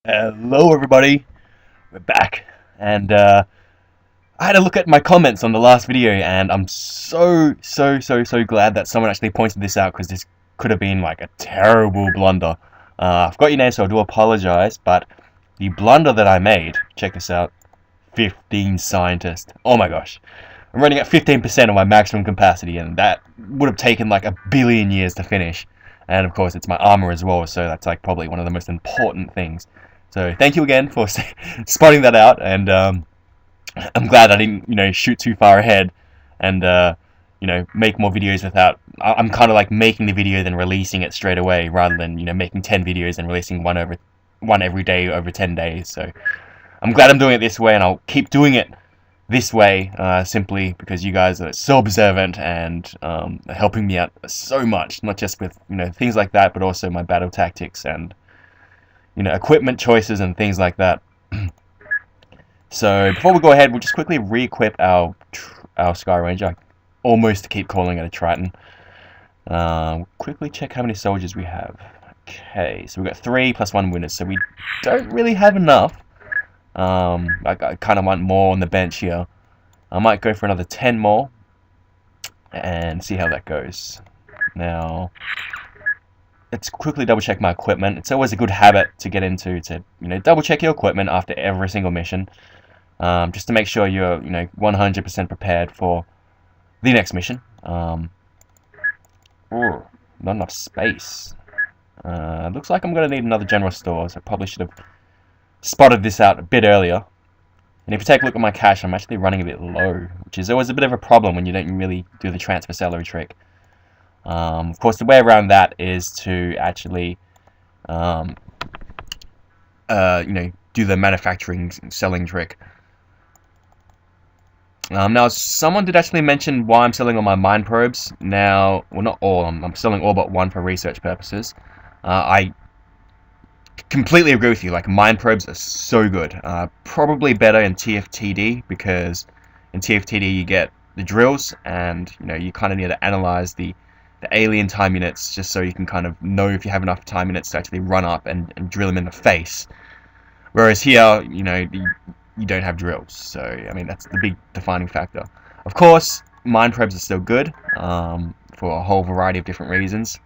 Hello, everybody. We're back, and I had a look at my comments on the last video, and I'm so glad that someone actually pointed this out because this could have been like a terrible blunder. I've got your name, so I do apologize, but the blunder that I made, check this out: 15 scientists. Oh my gosh, I'm running at 15% of my maximum capacity, and that would have taken like a billion years to finish. And of course, it's my armor as well, so that's like probably one of the most important things. So thank you again for spotting that out, and I'm glad I didn't, shoot too far ahead, and make more videos without. I'm kind of like making the video then releasing it straight away, rather than making 10 videos and releasing one every day over 10 days. So I'm glad I'm doing it this way, and I'll keep doing it this way, simply because you guys are so observant and are helping me out so much, not just with things like that, but also my battle tactics and equipment choices and things like that. So before we go ahead, we'll just quickly re-equip our Sky Ranger. I almost keep calling it a Triton. Quickly check how many soldiers we have. Okay, so we've got 3 plus 1 wounded, so we don't really have enough. I kind of want more on the bench here. I might go for another 10 more and see how that goes. Now, let's quickly double check my equipment. It's always a good habit to get into to double check your equipment after every single mission, just to make sure you're 100% prepared for the next mission. Ooh, not enough space. Looks like I'm gonna need another general store, so I probably should have spotted this out a bit earlier. And if you take a look at my cash, I'm actually running a bit low, which is always a bit of a problem when you don't really do the transfer salary trick. Of course, the way around that is to actually, do the manufacturing selling trick. Now, someone did actually mention why I'm selling all my mine probes. Now, well, not all. I'm selling all but one for research purposes. I completely agree with you. Like, mine probes are so good. Probably better in TFTD, because in TFTD you get the drills, and you kind of need to analyze the alien time units, just so you can kind of know if you have enough time units to actually run up and drill them in the face. Whereas here, you don't have drills, so I mean that's the big defining factor. Of course, mine probes are still good, for a whole variety of different reasons.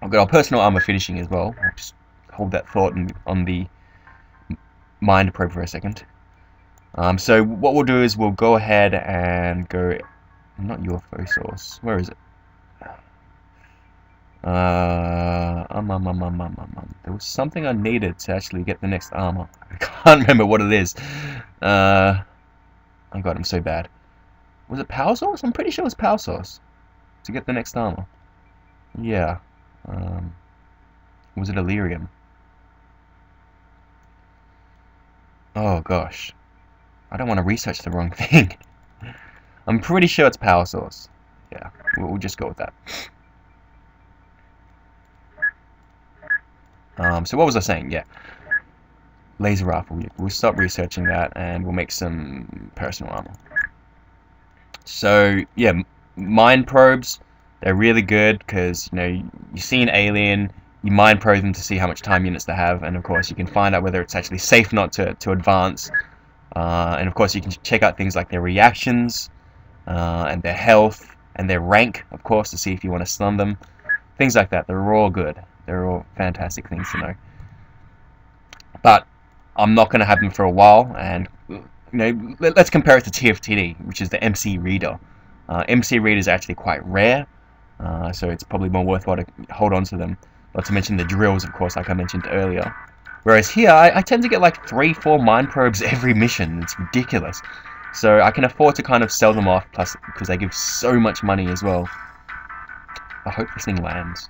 I've got our personal armor finishing as well. I'll just hold that thought on the mine probe for a second. So what we'll do is we'll go ahead and go, not UFO source, where is it? There was something I needed to actually get the next armor. I can't remember what it is. Oh god, I'm so bad. Was it power source? I'm pretty sure it was power source to get the next armor. Yeah. Was it Illyrium? Oh gosh, I don't want to research the wrong thing. I'm pretty sure it's power source. Yeah, we'll just go with that. So what was I saying? Yeah, laser rifle. We'll stop researching that, and we'll make some personal armor. So yeah, mine probes. They're really good because you see an alien, you mine probe them to see how much time units they have, and of course you can find out whether it's actually safe not to advance. And of course you can check out things like their reactions, and their health, and their rank, of course, to see if you want to stun them. Things like that. They're all good. They're all fantastic things to know. But I'm not going to have them for a while, and let's compare it to TFTD, which is the MC Reader. MC Readers are actually quite rare, so it's probably more worthwhile to hold on to them. Not to mention the drills, of course, like I mentioned earlier. Whereas here, I tend to get like 3-4 mine probes every mission. It's ridiculous. So I can afford to kind of sell them off, plus because they give so much money as well. I hope this thing lands.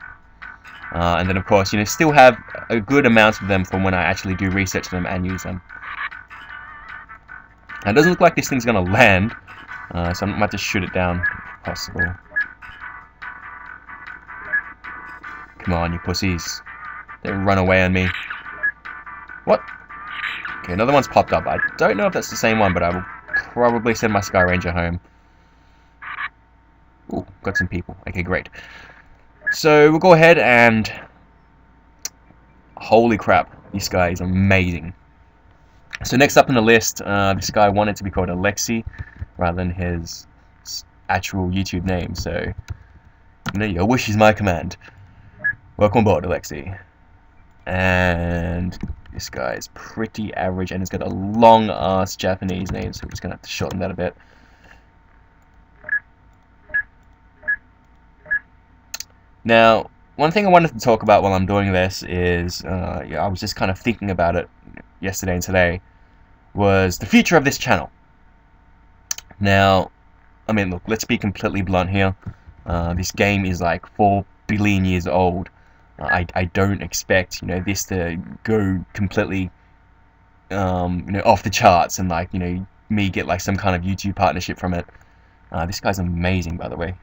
And then of course, still have a good amount of them from when I actually do research them and use them. Now, it doesn't look like this thing's going to land, so I might just shoot it down if possible. Come on, you pussies. Don't run away on me. What? Okay, another one's popped up. I don't know if that's the same one, but I will probably send my Sky Ranger home. Ooh, got some people. Okay, great. So we'll go ahead and Holy crap, this guy is amazing. So next up on the list, this guy wanted to be called Alexi rather than his actual YouTube name, so your wish is my command. Welcome aboard, Alexi. And this guy is pretty average, and he's got a long ass Japanese name, so we're just gonna have to shorten that a bit. Now, one thing I wanted to talk about while I'm doing this is, I was just kind of thinking about it yesterday and today, was the future of this channel. Now, I mean, look, let's be completely blunt here. This game is like 4 billion years old. I don't expect, this to go completely, off the charts and like, me get like some kind of YouTube partnership from it. This guy's amazing, by the way.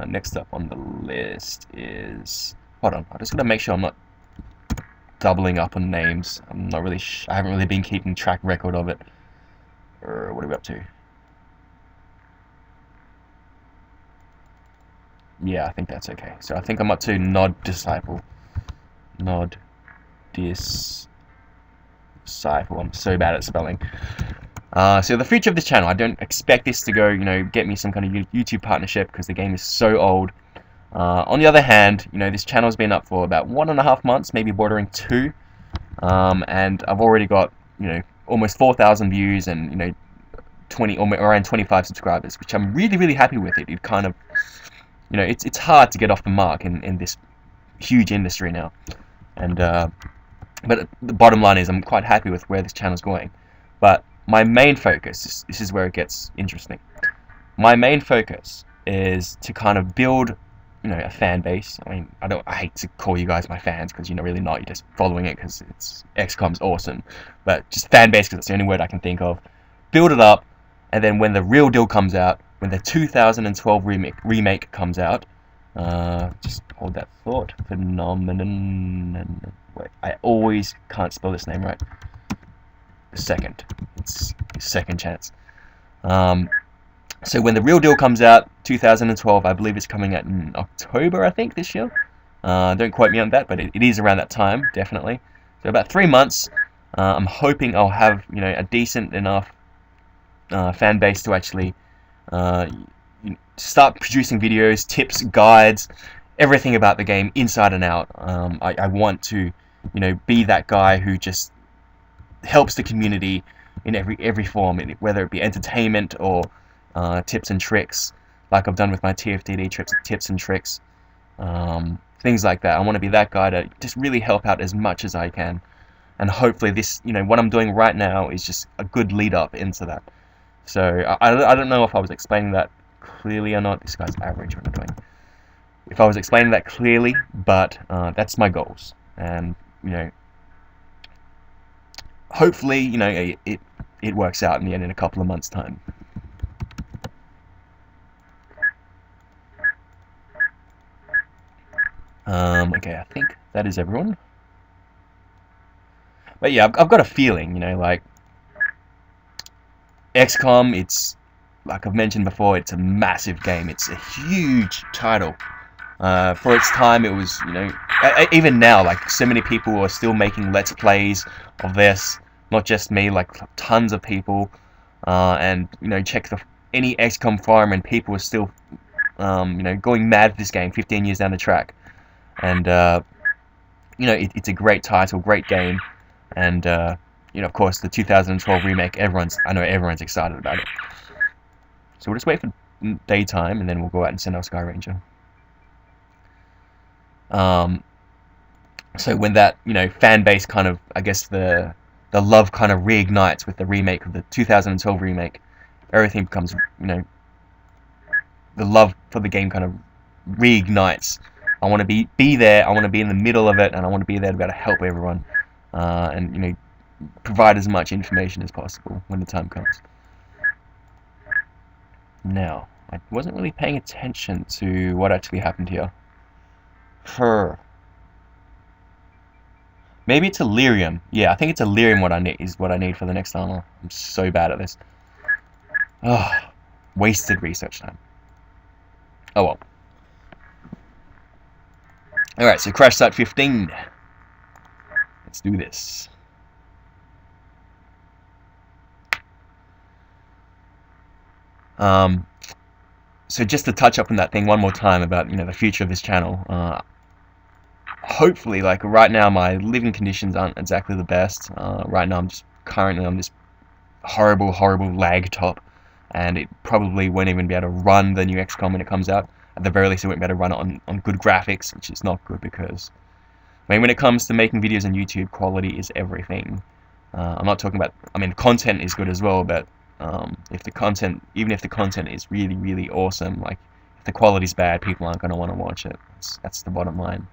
Next up on the list is... Hold on, I just gotta make sure I'm not doubling up on names. I'm not really... I haven't really been keeping track record of it. What are we up to? Yeah, I think that's okay. So I think I'm up to Nod Disciple. Nod Disciple. I'm so bad at spelling. So the future of this channel, I don't expect this to go, get me some kind of YouTube partnership because the game is so old. On the other hand, this channel's been up for about 1.5 months, maybe bordering 2, and I've already got, almost 4,000 views and, 20 or around 25 subscribers, which I'm really, really happy with. It kind of, it's hard to get off the mark in this huge industry now, and but the bottom line is I'm quite happy with where this channel's going. But my main focus, this is where it gets interesting. My main focus is to kind of build, a fan base. I mean, I hate to call you guys my fans because you're really not. You're just following it because it's XCOM's awesome. But just fan base because it's the only word I can think of. Build it up, and then when the real deal comes out, when the 2012 remake comes out, just hold that thought. Phenomenon. Wait, I always can't spell this name right. Second. It's second chance. So when the real deal comes out, 2012, I believe it's coming out in October, I think, this year. Don't quote me on that, but it is around that time, definitely. So about 3 months, I'm hoping I'll have, a decent enough fan base to actually start producing videos, tips, guides, everything about the game, inside and out. I want to, be that guy who just helps the community in every form, whether it be entertainment or tips and tricks, like I've done with my TFTD tips and tricks, things like that. I want to be that guy to just really help out as much as I can, and hopefully this, what I'm doing right now is just a good lead up into that. So I don't know if I was explaining that clearly or not. This guy's average. What I'm doing. If I was explaining that clearly, but that's my goals, and hopefully, it works out in the end in a couple of months' time. Okay, I think that is everyone. But yeah, I've got a feeling, like XCOM, it's, like I've mentioned before, it's a massive game. It's a huge title. For its time, it was, even now, like, so many people are still making Let's Plays of this. Not just me, like, tons of people. And, check any XCOM forum and people are still, going mad for this game 15 years down the track. And, it's a great title, great game. And, of course, the 2012 remake, I know everyone's excited about it. So we'll just wait for daytime, and then we'll go out and send our Sky Ranger. So when that, fan base kind of, I guess the love kind of reignites with the remake of the 2012 remake, everything becomes, the love for the game kind of reignites. I want to be there, I want to be in the middle of it, and I want to be there to be able to help everyone, and, provide as much information as possible when the time comes. Now, I wasn't really paying attention to what actually happened here. Maybe it's Illyrium. Yeah, I think it's Illyrium is what I need for the next armor. I'm so bad at this. Oh, wasted research time. Oh well. Alright, so crash site 15. Let's do this. So just to touch up on that thing one more time about the future of this channel. Hopefully, like right now, my living conditions aren't exactly the best. Right now, I'm just currently on this horrible lag top, and it probably won't even be able to run the new XCOM when it comes out. At the very least, it won't be able to run it on good graphics, which is not good because, I mean, when it comes to making videos on YouTube, quality is everything. I'm not talking about, I mean, content is good as well, but even if the content is really awesome, like if the quality's bad, people aren't going to want to watch it. That's the bottom line.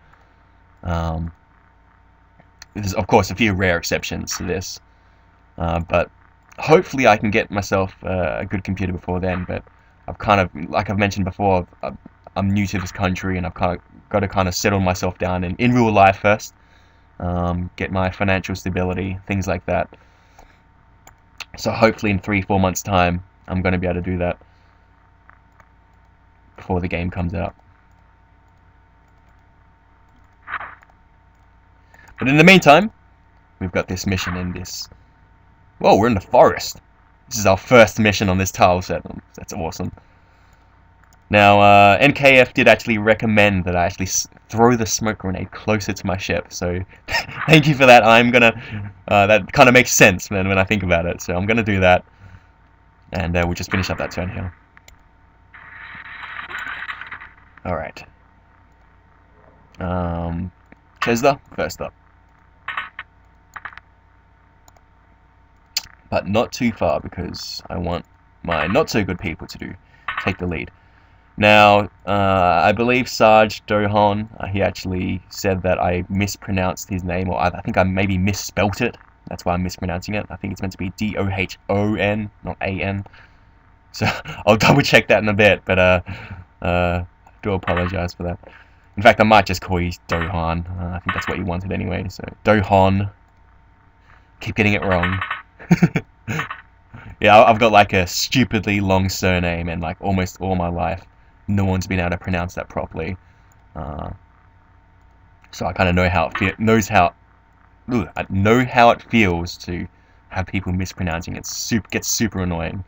There's of course a few rare exceptions to this, but hopefully I can get myself a good computer before then. But I've kind of, like I've mentioned before, I'm new to this country, and I've got to settle myself down in real life first, get my financial stability, things like that. So hopefully in 3-4 months time I'm going to be able to do that before the game comes out. But in the meantime, we've got this mission in this... Whoa, we're in the forest. This is our first mission on this tile set. That's awesome. Now, NKF did actually recommend that I actually throw the smoke grenade closer to my ship. So, thank you for that. I'm gonna... that kind of makes sense when I think about it. So I'm gonna do that. And we'll just finish up that turn here. Alright. Chesla, first up. But not too far, because I want my not-so-good people to take the lead. Now, I believe Sarge Dohan, he actually said that I mispronounced his name, or I think I maybe misspelt it. That's why I'm mispronouncing it. I think it's meant to be D-O-H-O-N, not A-N. So, I'll double-check that in a bit, but I do apologize for that. In fact, I might just call you Dohan. I think that's what you wanted anyway, so Dohan. Keep getting it wrong. Yeah, I've got like a stupidly long surname, and like almost all my life no one's been able to pronounce that properly. So I kind of know how it I know how it feels to have people mispronouncing it. Gets super annoying.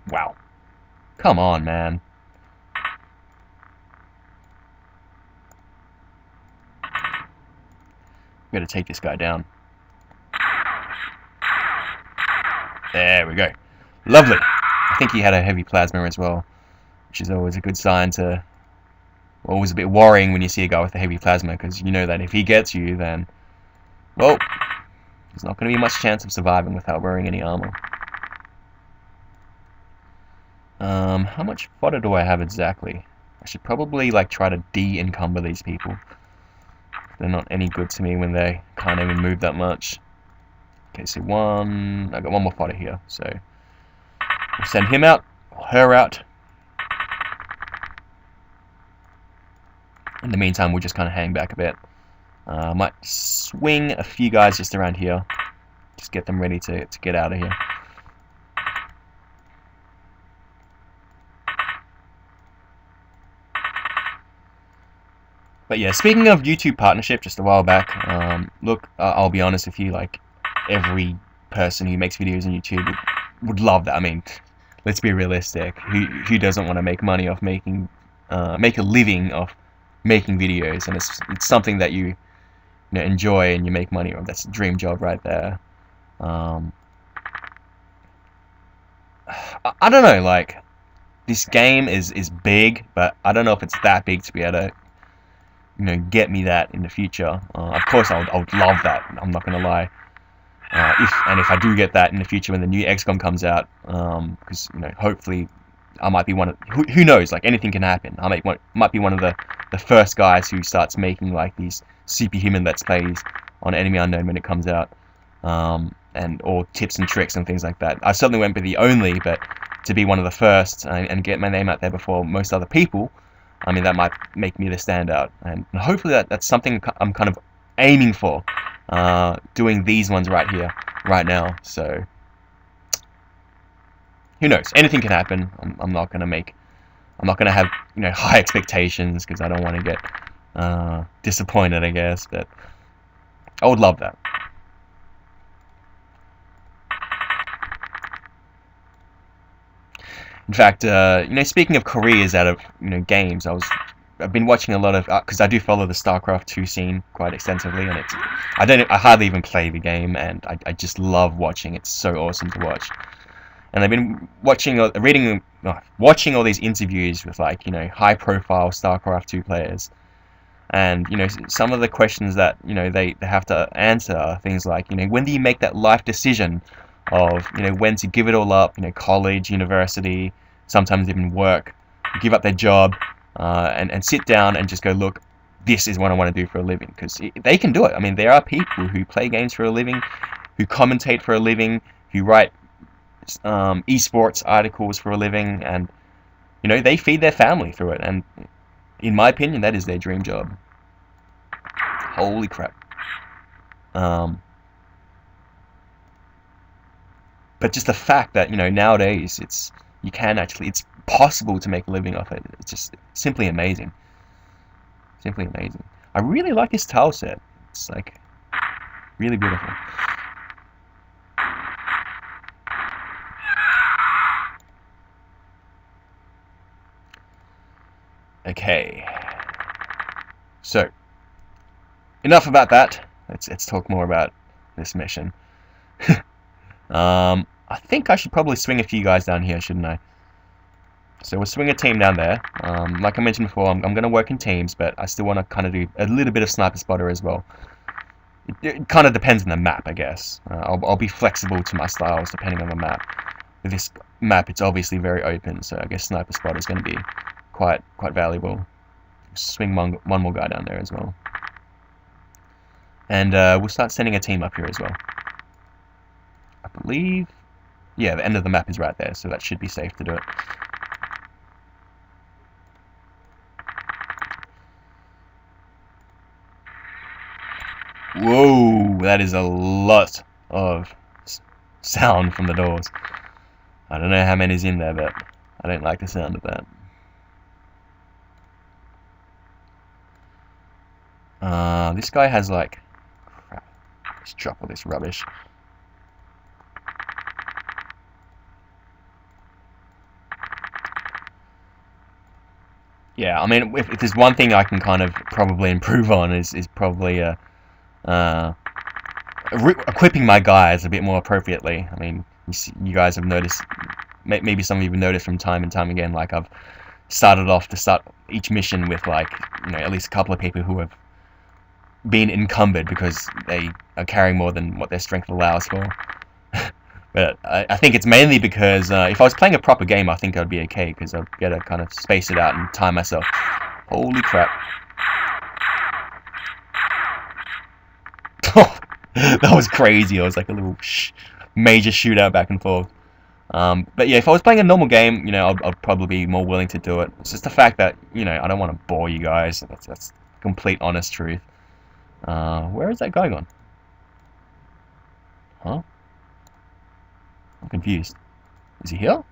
Wow. Come on, man. Gotta take this guy down. There we go. Lovely. I think he had a heavy plasma as well, which is always a good sign to... Always a bit worrying when you see a guy with a heavy plasma, because you know that if he gets you, then... Well, there's not going to be much chance of surviving without wearing any armor. How much fodder do I have exactly? I should probably like try to de-encumber these people. They're not any good to me when they can't even move that much. Okay, so I got one more fodder here, so we'll send him out, or her out. In the meantime, we'll just kind of hang back a bit. Might swing a few guys just around here, just get them ready to get out of here. But yeah, speaking of YouTube partnership, just a while back, look, I'll be honest with you, like, every person who makes videos on YouTube would love that. I mean, let's be realistic. Who doesn't want to make money off make a living off making videos? And it's something that you enjoy and you make money off. That's a dream job right there. I don't know, like, this game is big, but I don't know if it's that big to be able to get me that in the future. Of course, I would love that. I'm not gonna lie. If I do get that in the future when the new XCOM comes out, because hopefully I might be one of, who knows, like anything can happen. I might be one of the first guys who starts making like these Superhuman Let's Plays on Enemy Unknown when it comes out, and or tips and tricks and things like that. I certainly won't be the only, but to be one of the first and get my name out there before most other people, I mean, that might make me the standout, and hopefully that's something I'm kind of aiming for, doing these ones right here, right now. So who knows? Anything can happen. I'm not gonna have high expectations, because I don't want to get Disappointed, I guess, but I would love that. In fact, speaking of careers out of games, I've been watching a lot of because I do follow the StarCraft 2 scene quite extensively, and I hardly even play the game, and I just love watching. It's so awesome to watch. And I've been watching watching all these interviews with high-profile StarCraft 2 players, and some of the questions that they have to answer are things like when do you make that life decision of when to give it all up, college, university, sometimes even work, give up their job, and sit down and just go, look, this is what I want to do for a living, because they can do it. I mean, there are people who play games for a living, who commentate for a living, who write esports articles for a living, and they feed their family through it, and in my opinion that is their dream job. Holy crap. But just the fact that nowadays it's possible to make a living off it. It's just simply amazing. Simply amazing. I really like this tile set. It's like really beautiful. Okay. So enough about that. Let's talk more about this mission. I think I should probably swing a few guys down here, shouldn't I? So we'll swing a team down there. Like I mentioned before, I'm going to work in teams, but I still want to kind of do a little bit of sniper spotter as well. It kind of depends on the map, I guess. I'll be flexible to my styles depending on the map. With this map, it's obviously very open, so I guess sniper spotter is going to be quite valuable. Swing one more guy down there as well. And we'll start sending a team up here as well. I believe, yeah, the end of the map is right there, so that should be safe to do it. Whoa, that is a lot of sound from the doors. I don't know how many's in there, but I don't like the sound of that. This guy has like, crap, let's drop all this rubbish. Yeah, I mean, if there's one thing I can kind of probably improve on is probably equipping my guys a bit more appropriately. I mean, you guys have noticed, maybe some of you have noticed from time and time again, like I've started off to start each mission with like, at least a couple of people who have been encumbered because they are carrying more than what their strength allows for. But I think it's mainly because if I was playing a proper game, I think I'd be okay, because I'd be able to kind of space it out and time myself. Holy crap. That was crazy. It was like a little major shootout back and forth. But yeah, if I was playing a normal game, I'd probably be more willing to do it. It's just the fact that, I don't want to bore you guys. That's complete honest truth. Where is that guy gone? Huh? I'm confused. Is he here?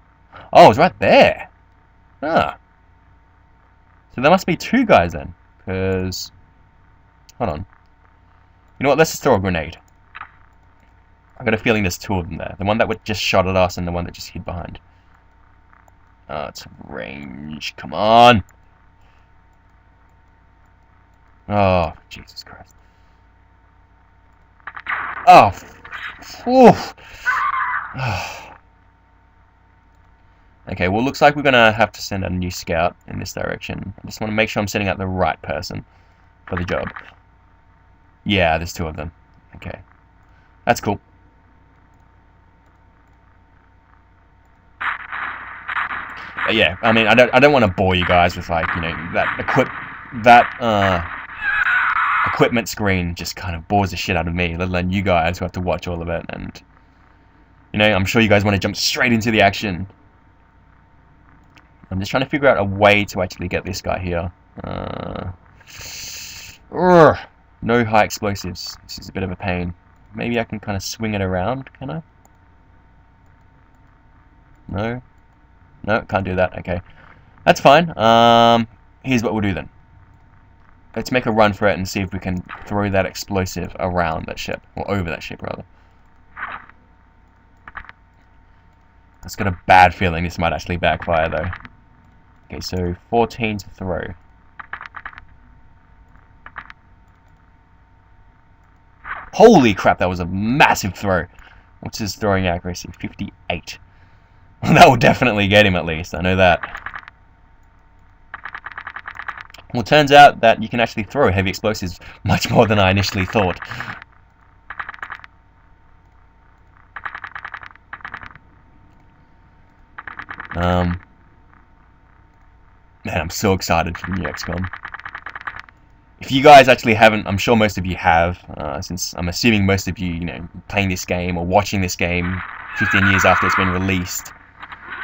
Oh, it's right there. Ah. So there must be two guys then. Because... hold on. You know what? Let's just throw a grenade. I've got a feeling there's two of them there. The one that just shot at us and the one that just hid behind. Oh, it's range. Come on. Oh, Jesus Christ. Oh. Oof. Okay, well, looks like we're gonna have to send a new scout in this direction. I just want to make sure I'm sending out the right person for the job. Yeah, there's two of them. Okay, that's cool. But yeah, I mean, I don't want to bore you guys with like that equipment screen just kind of bores the shit out of me, let alone you guys who have to watch all of it. And I'm sure you guys want to jump straight into the action. I'm just trying to figure out a way to actually get this guy here. No high explosives. This is a bit of a pain. Maybe I can kind of swing it around, can I? No? No, can't do that. Okay. That's fine. Here's what we'll do then. let's make a run for it and see if we can throw that explosive around that ship, or over that ship rather. I've got a bad feeling this might actually backfire though. Okay, so 14 to throw. Holy crap, that was a massive throw. What's his throwing accuracy? 58. That will definitely get him at least, I know that. Well, it turns out that you can actually throw heavy explosives much more than I initially thought. Man, I'm so excited for the new XCOM. If you guys actually haven't, I'm sure most of you have, since I'm assuming most of you, playing this game or watching this game 15 years after it's been released.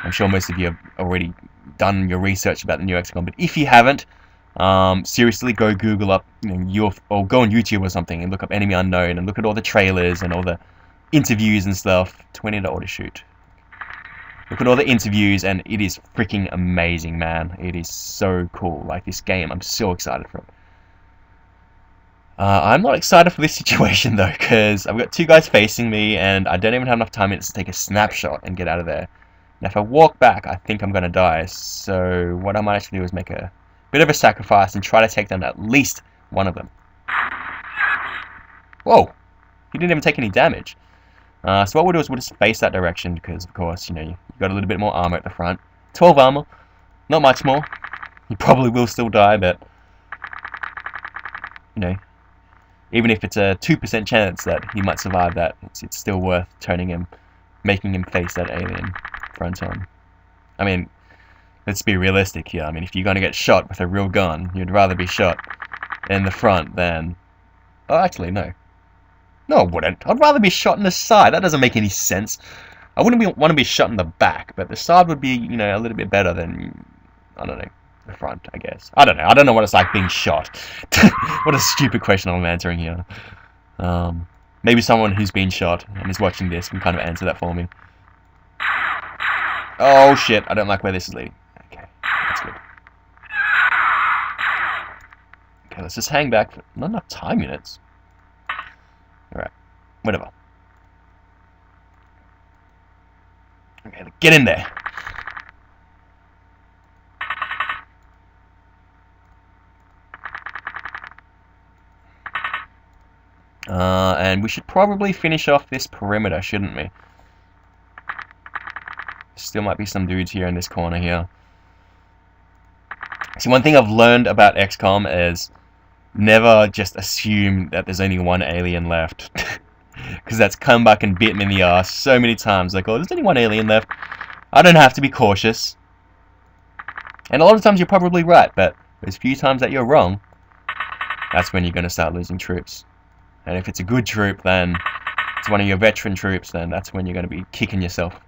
I'm sure most of you have already done your research about the new XCOM, but if you haven't, seriously, go Google up, UFO, or go on YouTube or something and look up Enemy Unknown and look at all the trailers and all the interviews and stuff. 20 to auto shoot. Look at all the interviews, and it is freaking amazing, man. It is so cool. Like, this game, I'm so excited for it. I'm not excited for this situation, though, because I've got two guys facing me, and I don't even have enough time to take a snapshot and get out of there. And if I walk back, I think I'm going to die. So what I might actually do is make a bit of a sacrifice and try to take down at least one of them. Whoa! He didn't even take any damage. So what we'll do is we'll just face that direction, because, of course, you've got a little bit more armor at the front. 12 armor. Not much more. He probably will still die, but, even if it's a 2% chance that he might survive that, it's still worth making him face that alien front on. I mean, let's be realistic here. I mean, if you're going to get shot with a real gun, you'd rather be shot in the front than... Oh, actually, no. No, I wouldn't. I'd rather be shot in the side. That doesn't make any sense. I wouldn't want to be shot in the back, but the side would be, a little bit better than, I don't know, the front, I guess. I don't know. I don't know what it's like being shot. What a stupid question I'm answering here. Maybe someone who's been shot and is watching this can kind of answer that for me. Oh shit, I don't like where this is leading. Okay, that's good. Okay, let's just hang back for not enough time units. Alright, whatever. Okay, get in there. And we should probably finish off this perimeter, shouldn't we? Still might be some dudes here in this corner here. See, one thing I've learned about XCOM is never just assume that there's only one alien left. Because that's come back and bit me in the ass so many times. Like, oh, there's only one alien left. I don't have to be cautious. And a lot of times you're probably right, but there's a few times that you're wrong. That's when you're going to start losing troops. And if it's a good troop, then it's one of your veteran troops, then that's when you're going to be kicking yourself.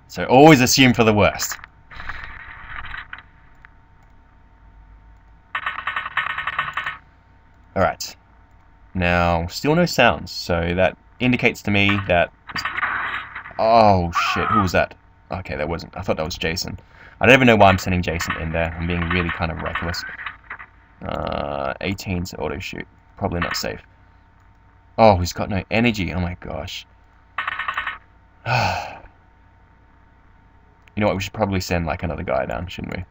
So always assume for the worst. Alright. Now, still no sounds, so that indicates to me that... Oh shit, who was that? Okay, that wasn't... I thought that was Jason. I don't even know why I'm sending Jason in there. I'm being really kind of reckless. 18 to auto shoot. Probably not safe. Oh, he's got no energy. Oh my gosh. You know what, we should probably send like another guy down, shouldn't we?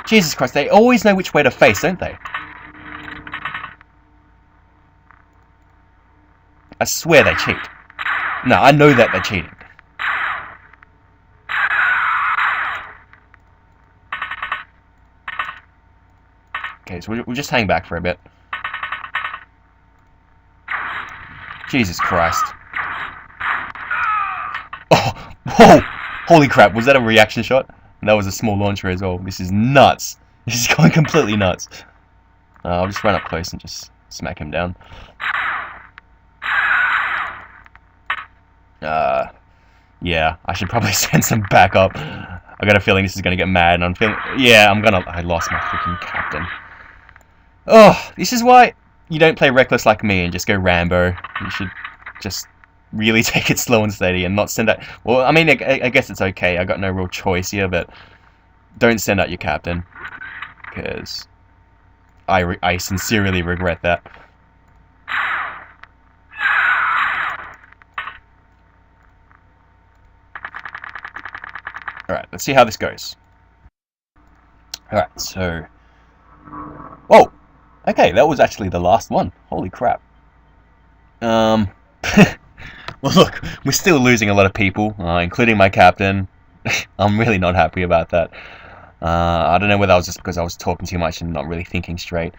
Jesus Christ, they always know which way to face, don't they? I swear they cheat. No, I know that they're cheating. Okay, so we'll just hang back for a bit. Jesus Christ. Oh, whoa! Holy crap, was that a reaction shot? And that was a small launcher as well. This is nuts. This is going completely nuts. I'll just run up close and just smack him down. Yeah, I should probably send some backup. I got a feeling this is gonna get mad, and I'm feeling... Yeah, I lost my freaking captain. Oh, this is why you don't play reckless like me and just go Rambo. You should just really take it slow and steady and not send out... Well, I mean, I guess it's okay. I got no real choice here, but don't send out your captain, because I sincerely regret that. Alright, let's see how this goes. Alright, so... Oh! Okay, that was actually the last one. Holy crap. Well, look, we're still losing a lot of people, including my captain. I'm really not happy about that. I don't know whether that was just because I was talking too much and not really thinking straight.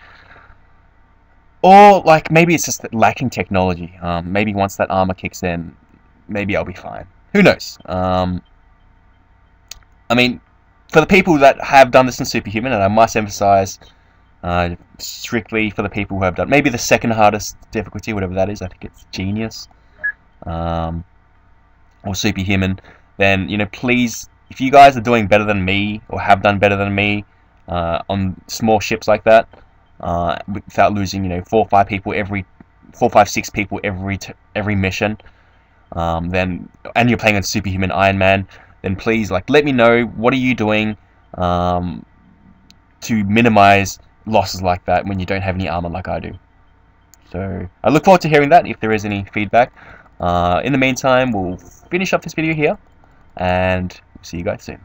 Or, like, maybe it's just lacking technology. Maybe once that armor kicks in, maybe I'll be fine. Who knows? I mean, for the people that have done this in Superhuman, and I must emphasize, strictly for the people who have done maybe the second hardest difficulty, whatever that is, I think it's Genius, or Superhuman, then, you know, please, if you guys are doing better than me, or have done better than me, on small ships like that, without losing, you know, 4 or 5, 6 people every mission, then, and you're playing on Superhuman Ironman, then please, like, let me know, what are you doing, to minimize losses like that when you don't have any armor like I do. So I look forward to hearing that if there is any feedback. In the meantime, we'll finish up this video here, and see you guys soon.